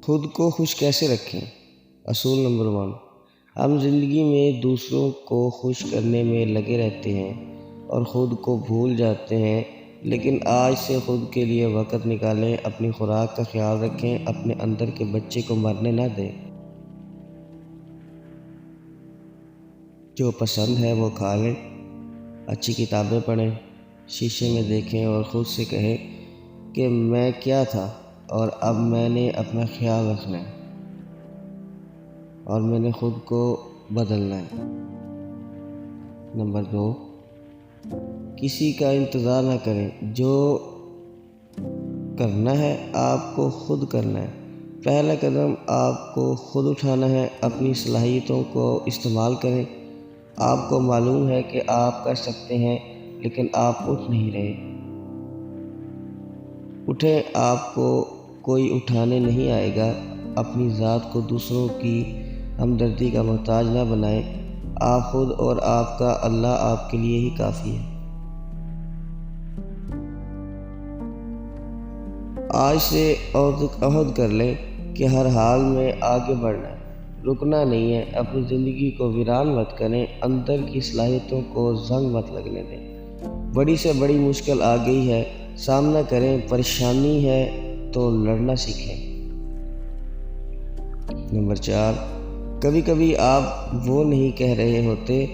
خود کو خوش کیسے رکھیں؟ اصول نمبر 1، ہم زندگی میں دوسروں کو خوش کرنے میں لگے رہتے ہیں اور خود کو بھول جاتے ہیں، لیکن آج سے خود کے لیے وقت نکالیں، اپنی خوراک کا خیال رکھیں، اپنے اندر کے بچے کو مرنے نہ دیں۔ جو پسند ہے وہ کھا لیں، اچھی کتابیں پڑھیں، شیشے میں دیکھیں اور خود سے کہیں کہ میں کیا تھا اور اب میں نے اپنا خیال رکھنا ہے اور میں نے خود کو بدلنا ہے۔ نمبر 2، کسی کا انتظار نہ کریں، جو کرنا ہے آپ کو خود کرنا ہے۔ پہلا قدم آپ کو خود اٹھانا ہے، اپنی صلاحیتوں کو استعمال کریں۔ آپ کو معلوم ہے کہ آپ کر سکتے ہیں، لیکن آپ اٹھ نہیں رہے۔ اٹھیں، آپ کو کوئی اٹھانے نہیں آئے گا۔ اپنی ذات کو دوسروں کی ہمدردی کا محتاج نہ بنائیں، آپ خود اور آپ کا اللہ آپ کے لیے ہی کافی ہے۔ آج سے عہد کر لیں کہ ہر حال میں آگے بڑھنا ہے، رکنا نہیں ہے۔ اپنی زندگی کو ویران مت کریں، اندر کی صلاحیتوں کو زنگ مت لگنے دیں۔ بڑی سے بڑی مشکل آ گئی ہے، سامنا کریں، پریشانی ہے تو لڑنا سیکھیں۔ نمبر 4، کبھی کبھی آپ وہ نہیں کہہ رہے ہوتے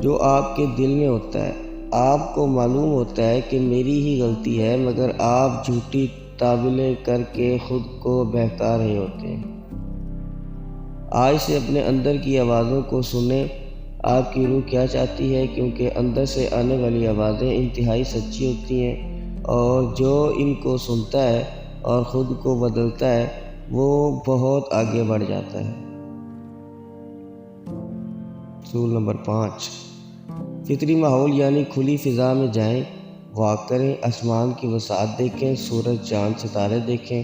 جو آپ کے دل میں ہوتا ہے۔ آپ کو معلوم ہوتا ہے کہ میری ہی غلطی ہے، مگر آپ جھوٹی تعویلیں کر کے خود کو بہکا رہے ہوتے ہیں۔ آج سے اپنے اندر کی آوازوں کو سنیں، آپ کی روح کیا چاہتی ہے، کیونکہ اندر سے آنے والی آوازیں انتہائی سچی ہوتی ہیں، اور جو ان کو سنتا ہے اور خود کو بدلتا ہے وہ بہت آگے بڑھ جاتا ہے۔ اصول نمبر 5، فطری ماحول یعنی کھلی فضا میں جائیں، واک کریں، آسمان کی وسعت دیکھیں، سورج چاند ستارے دیکھیں،